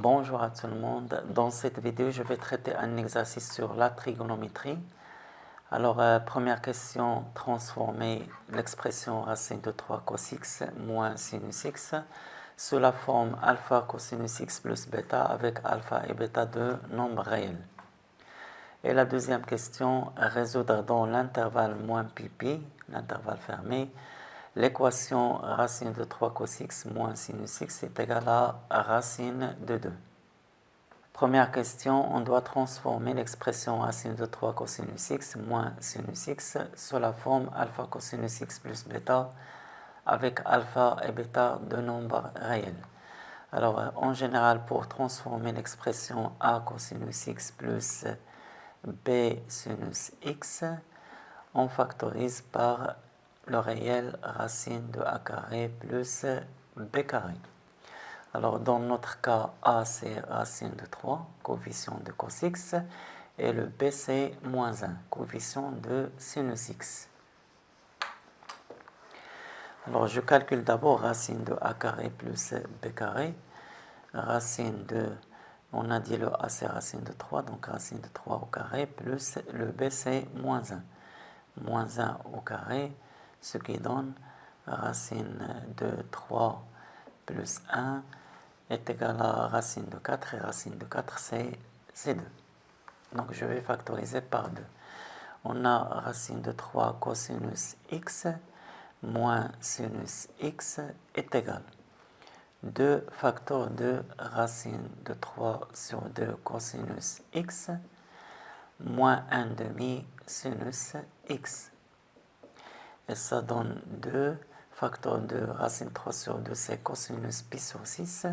Bonjour à tout le monde. Dans cette vidéo, je vais traiter un exercice sur la trigonométrie. Alors, première question, transformer l'expression racine de 3 cos x moins sinus x sous la forme alpha cosinus x plus bêta avec alpha et bêta de nombres réels. Et la deuxième question, résoudre dans l'intervalle moins pi, l'intervalle fermé, l'équation racine de 3 cos x moins sinus x est égale à racine de 2. Première question, on doit transformer l'expression racine de 3 cosinus x moins sinus x sous la forme alpha cosinus x plus bêta avec alpha et bêta de nombres réels. Alors, en général, pour transformer l'expression a cosinus x plus b sinus x, on factorise par le réel racine de a carré plus b carré. Alors, dans notre cas, a c'est racine de 3, coefficient de cos x, et le b c'est moins 1, coefficient de sinus x. Alors, je calcule d'abord racine de a carré plus b carré. Racine de, on a dit le a c'est racine de 3, donc racine de 3 au carré, plus le b c'est moins 1. Moins 1 au carré, ce qui donne racine de 3 plus 1 est égal à racine de 4, et racine de 4 c'est 2. Donc je vais factoriser par 2. On a racine de 3 cosinus x moins sinus x est égal 2 facteurs de racine de 3 sur 2 cosinus x moins 1 demi sinus x. Et ça donne 2 facteurs de racine 3 sur 2 c'est cosinus pi sur 6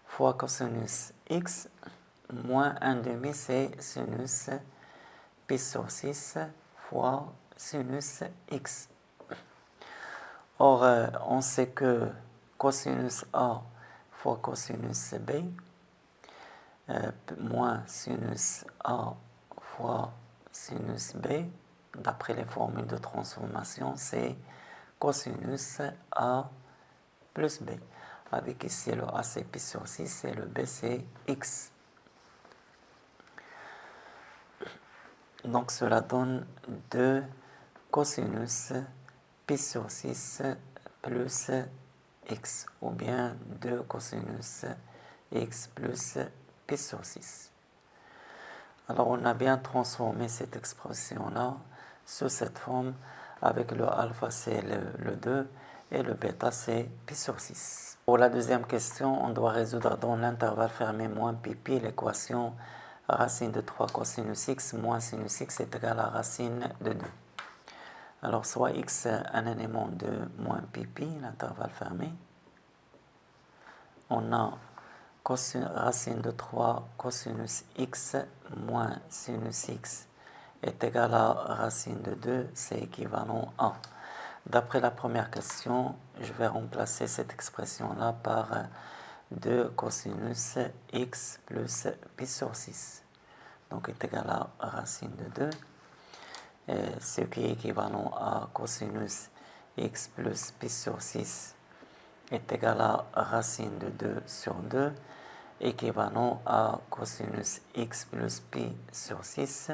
fois cosinus x moins 1 demi c'est sinus pi sur 6 fois sinus x. Or, on sait que cosinus a fois cosinus b moins sinus a fois sinus b, d'après les formules de transformation, c'est cosinus a plus b. Avec ici le a c'est pi sur 6 et le b c'est x. Donc cela donne 2 cosinus pi sur 6 plus x, ou bien 2 cosinus x plus pi sur 6. Alors on a bien transformé cette expression-là sous cette forme avec le alpha c'est le 2 et le bêta c'est pi sur 6. Pour la deuxième question, on doit résoudre dans l'intervalle fermé moins pi l'équation racine de 3 cosinus x moins sinus x est égal à racine de 2. Alors soit x un élément de moins pi, l'intervalle fermé. On a racine de 3 cosinus x moins sinus x est égal à racine de 2, c'est équivalent à. D'après la première question, je vais remplacer cette expression-là par 2 cosinus x plus pi sur 6. Donc est égal à racine de 2, ce qui est équivalent à cosinus x plus pi sur 6 est égal à racine de 2 sur 2, équivalent à cosinus x plus pi sur 6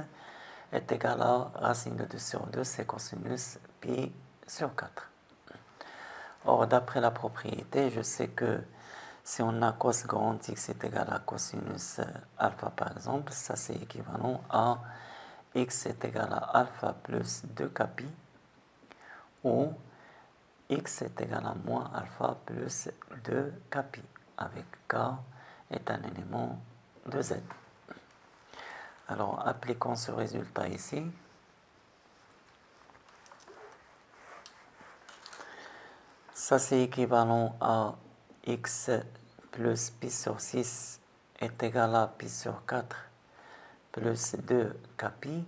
est égal à racine de 2 sur 2, c'est cosinus pi sur 4. Or, d'après la propriété, je sais que si on a cos grand x est égal à cosinus alpha par exemple, ça c'est équivalent à x est égal à alpha plus 2k pi, ou x est égal à moins alpha plus 2k pi, avec k est un élément de z. Alors, appliquons ce résultat ici. Ça, c'est équivalent à x plus pi sur 6 est égal à pi sur 4 plus 2k pi,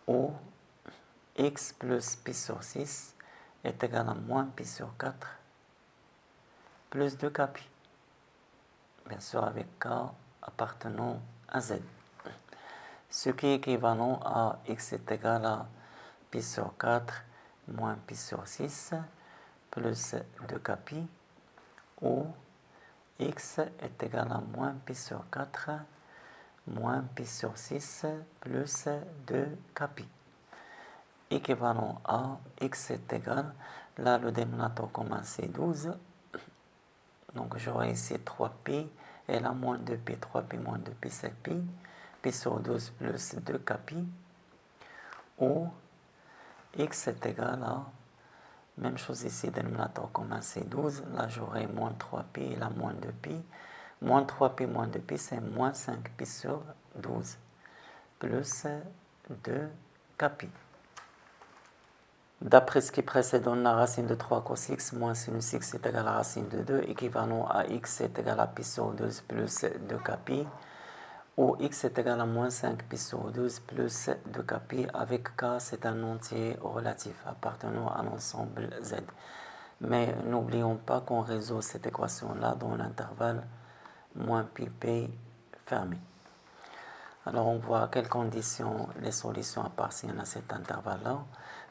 ou x plus pi sur 6 est égal à moins pi sur 4 plus 2k pi. Bien sûr, avec k appartenant à z. Ce qui est équivalent à x est égal à pi sur 4 moins pi sur 6 plus 2k pi, ou x est égal à moins pi sur 4 moins pi sur 6 plus 2kπ. Équivalent à x est égal, là le dénominateur commun c'est 12, donc j'aurai ici 3pi, et là moins 2pi, 3pi moins 2pi c'est pi, pi sur 12 plus 2kπ, ou x est égal à, même chose ici, dénominateur commun c'est 12, là j'aurai moins 3pi et là moins 2pi, moins 3pi moins 2pi c'est moins 5pi sur 12, plus 2kπ. D'après ce qui précède, la racine de 3 cos x moins sinus x est égal à la racine de 2, équivalent à x est égal à pi sur 12 plus 2kπ, où x est égal à moins 5 pi sur 12 plus 2kπ, avec k c'est un entier relatif appartenant à l'ensemble z. Mais n'oublions pas qu'on résout cette équation-là dans l'intervalle moins pi p fermé. Alors on voit à quelles conditions les solutions appartiennent à cet intervalle-là.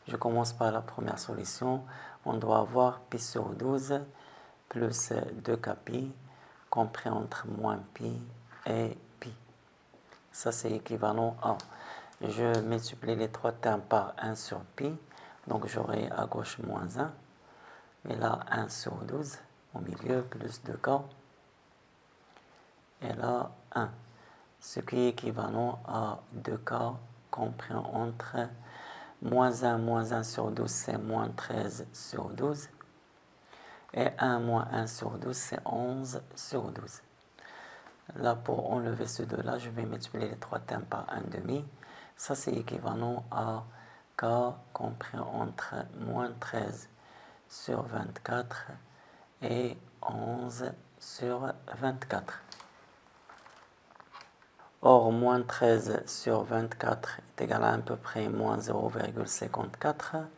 Je commence par la première solution. On doit avoir pi sur 12 plus 2kπ compris entre moins pi et pi. Ça c'est équivalent à, je multiplie les trois termes par 1 sur pi, donc j'aurai à gauche moins 1, et là 1 sur 12 au milieu plus 2k, et là 1, ce qui est équivalent à 2k compris entre moins 1 sur 12 c'est moins 13 sur 12, et 1 moins 1 sur 12 c'est 11 sur 12. Là, pour enlever ce 2-là, je vais multiplier les trois termes par 1/2. Ça, c'est équivalent à k compris entre moins 13 sur 24 et 11 sur 24. Or, moins 13 sur 24 est égal à peu près moins 0,54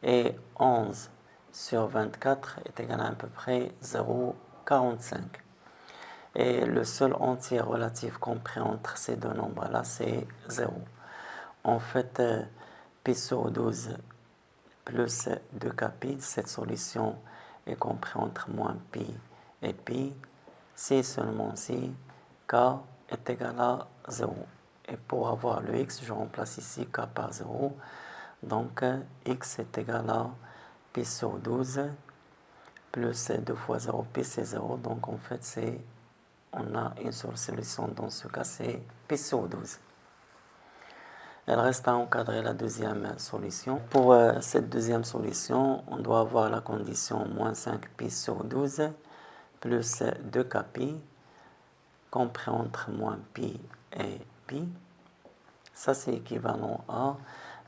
et 11 sur 24 est égal à peu près 0,45. Et le seul entier relatif compris entre ces deux nombres-là, c'est 0. En fait, pi sur 12 plus 2kπ, cette solution est comprise entre moins pi et pi, si seulement si k est égal à 0. Et pour avoir le x, je remplace ici k par 0. Donc, x est égal à pi sur 12 plus 2 fois 0, pi c'est 0. Donc, en fait, on a une seule solution dans ce cas, c'est pi sur 12. Il reste à encadrer la deuxième solution. Pour cette deuxième solution, on doit avoir la condition moins 5 pi sur 12 plus 2kπ compris entre moins pi et pi. Ça, c'est équivalent à,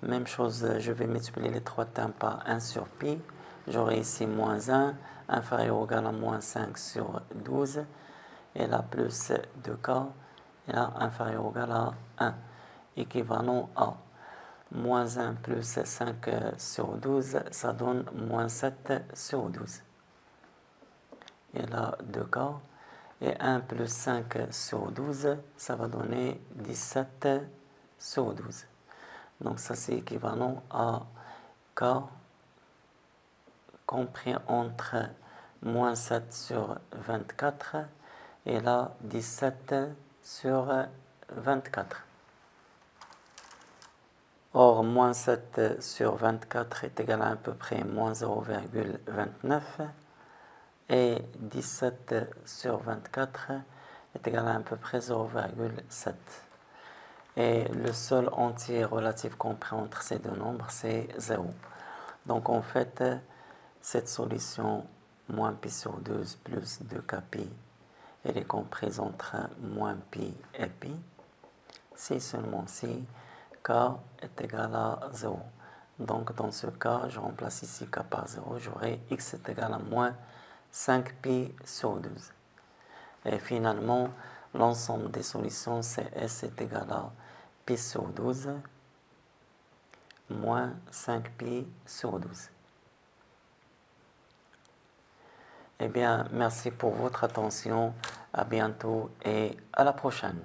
même chose, je vais multiplier les trois termes par 1 sur pi. J'aurai ici moins 1, inférieur ou égal à moins 5 sur 12. Et là, plus 2k, et là, inférieur ou égal à 1, équivalent à moins 1 plus 5 sur 12, ça donne moins 7 sur 12. Et là, 2k, et 1 plus 5 sur 12, ça va donner 17 sur 12. Donc ça, c'est équivalent à k compris entre moins 7 sur 24 et là 17 sur 24. Or, moins 7 sur 24 est égal à peu près moins 0,29 et 17 sur 24 est égal à peu près 0,7. Et le seul entier relatif compris entre ces deux nombres, c'est 0. Donc en fait, cette solution moins pi sur 12 plus 2kπ, elle est comprise entre moins pi et pi, si seulement si k est égal à 0. Donc dans ce cas, je remplace ici k par 0, j'aurai x est égal à moins 5pi sur 12. Et finalement, l'ensemble des solutions, c'est s est égal à pi sur 12 moins 5pi sur 12. Eh bien, merci pour votre attention. À bientôt et à la prochaine.